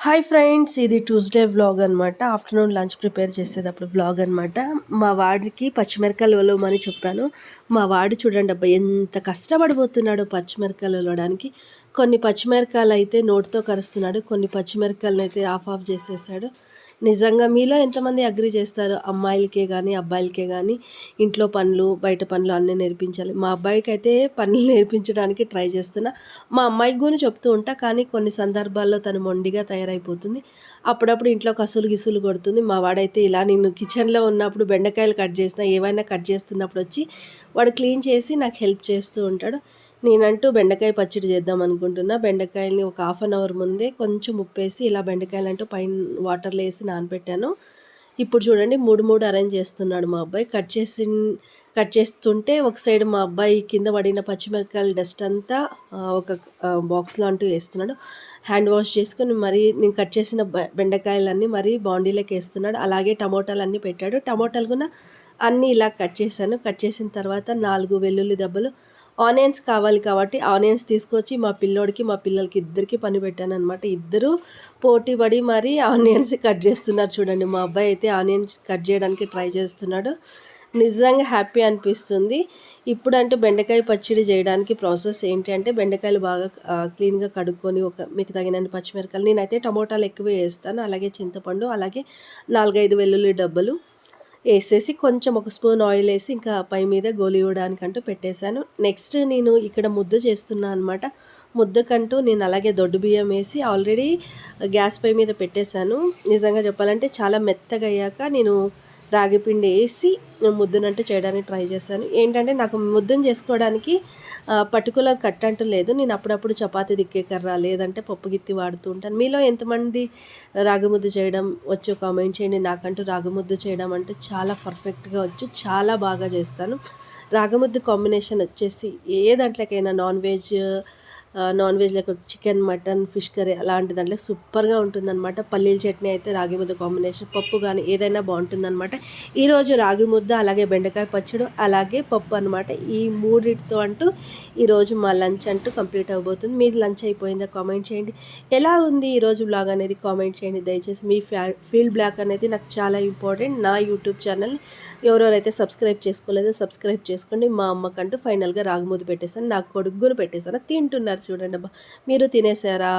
Hi friends, ఇది Tuesday vlog అనమాట. Afternoon lunch prepare చేసేటప్పుడు వ్లాగ్ అనమాట. మా వాడికి పచ్చిమిరకాయలు ఒలవమని చెప్పాను. మా వాడు చూడండి అబ్బా ఎంత కష్టపడిపోతున్నాడో పచ్చిమిరకాయలు ఒలవడానికి. కొన్ని పచ్చిమిరకాయలు అయితే నోటితో కరుస్తున్నాడు, కొన్ని పచ్చిమిరకాయలను అయితే ఆఫ్ ఆఫ్ చేసేసాడు. నిజంగా మీలో ఎంతమంది అగ్రి చేస్తారు? అమ్మాయిలకే కానీ అబ్బాయిలకే కానీ ఇంట్లో పనులు బయట పనులు అన్నీ నేర్పించాలి. మా అబ్బాయికి అయితే పనులు నేర్పించడానికి ట్రై చేస్తున్నా. మా అమ్మాయికి కూడా చెప్తూ ఉంటా, కానీ కొన్ని సందర్భాల్లో తను మొండిగా తయారైపోతుంది. అప్పుడప్పుడు ఇంట్లో కసులు గిసులు కొడుతుంది. మా వాడైతే ఇలా నేను కిచెన్లో ఉన్నప్పుడు బెండకాయలు కట్ చేసినా ఏవైనా కట్ చేస్తున్నప్పుడు వచ్చి వాడు క్లీన్ చేసి నాకు హెల్ప్ చేస్తూ ఉంటాడు. నేనంటూ బెండకాయ పచ్చడి చేద్దాం అనుకుంటున్నా. బెండకాయలని ఒక హాఫ్ అన్ అవర్ ముందే కొంచెం ఉప్పేసి ఇలా బెండకాయలంటూ పైన వాటర్లో వేసి నానబెట్టాను. ఇప్పుడు చూడండి 3 అరేంజ్ చేస్తున్నాడు మా అబ్బాయి. కట్ చేస్తుంటే ఒక సైడ్ మా అబ్బాయి కింద పడిన పచ్చిమిరపకాయల డస్ట్ అంతా ఒక బాక్స్లో అంటూ వేస్తున్నాడు. హ్యాండ్ వాష్ చేసుకొని మరీ నేను కట్ చేసిన బెండకాయలన్నీ మరీ బాండీలోకి వేస్తున్నాడు. అలాగే టమోటాలన్నీ పెట్టాడు. టమోటాలు కూడా అన్నీ ఇలా కట్ చేశాను. కట్ చేసిన తర్వాత 4 వెల్లుల్లి దెబ్బలు, ఆనియన్స్ కావాలి కాబట్టి ఆనియన్స్ తీసుకొచ్చి మా పిల్లోడికి మా పిల్లలకి ఇద్దరికి పని పెట్టాననమాట. ఇద్దరు పోటీ పడి మరీ ఆనియన్స్ కట్ చేస్తున్నారు చూడండి. మా అబ్బాయి అయితే ఆనియన్స్ కట్ చేయడానికి ట్రై చేస్తున్నాడు. నిజంగా హ్యాపీ అనిపిస్తుంది. ఇప్పుడంటూ బెండకాయ పచ్చడి చేయడానికి ప్రాసెస్ ఏంటి అంటే, బెండకాయలు బాగా క్లీన్గా కడుక్కొని మీకు తగినన్ని పచ్చిమిరపకాయలు, నేనైతే టమోటాలు ఎక్కువ వేస్తాను, అలాగే చింతపండు, అలాగే 4, 5 వెల్లుల్లి డబ్బలు వేసేసి కొంచెం ఒక స్పూన్ ఆయిల్ వేసి ఇంకా పై మీద గోలివ్వడానికంటూ పెట్టేశాను. నెక్స్ట్ నేను ఇక్కడ ముద్ద చేస్తున్నాను అనమాట. ముద్దకంటూ నేను అలాగే దొడ్డు బియ్యం వేసి ఆల్రెడీ గ్యాస్ పై మీద పెట్టేశాను. నిజంగా చెప్పాలంటే చాలా మెత్తగా అయ్యాక నేను రాగి పిండి వేసి ముద్దనంటూ చేయడానికి ట్రై చేశాను. ఏంటంటే నాకు ముద్దను చేసుకోవడానికి పర్టికులర్ కట్ అంటూ లేదు. నేను అప్పుడప్పుడు చపాతీ దిక్కే కర్ర లేదంటే పప్పు గిత్తి వాడుతూ ఉంటాను. మీలో ఎంతమంది రాగి ముద్ద చేయడం వచ్చో కామెంట్ చేయండి. నాకంటూ రాగి ముద్ద చేయడం అంటే చాలా పర్ఫెక్ట్గా వచ్చు, చాలా బాగా చేస్తాను. రాగి ముద్ద కాంబినేషన్ వచ్చేసి ఏ దాంట్లోకైనా నాన్ వెజ్ లేకపోతే చికెన్, మటన్, ఫిష్ కర్రీ అలాంటి దాంట్లో సూపర్గా ఉంటుందన్నమాట. పల్లీల చట్నీ అయితే రాగి ముద్ద కాంబినేషన్, పప్పు కానీ ఏదైనా బాగుంటుందన్నమాట. ఈరోజు రాగి ముద్ద, అలాగే బెండకాయ పచ్చడి, అలాగే పప్పు అనమాట. ఈ మూడిటితో అంటూ ఈరోజు మా లంచ్ అంటూ కంప్లీట్ అవబోతుంది. మీరు లంచ్ అయిపోయిందా? కామెంట్ చేయండి. ఎలా ఉంది ఈరోజు బ్లాగ్ అనేది కామెంట్ చేయండి దయచేసి. మీ ఫీల్ బ్లాగ్ అనేది నాకు చాలా ఇంపార్టెంట్. నా యూట్యూబ్ ఛానల్ ఎవరెవరైతే సబ్స్క్రైబ్ చేసుకోలేదో సబ్స్క్రైబ్ చేసుకోండి. మా అమ్మకంటూ ఫైనల్గా రాగి ముద్ద పెట్టేశాను, నాకు కొడుకుని పెట్టేశాను. తింటున్నారు చూడండి అబ్బా. మీరు తినేసారా?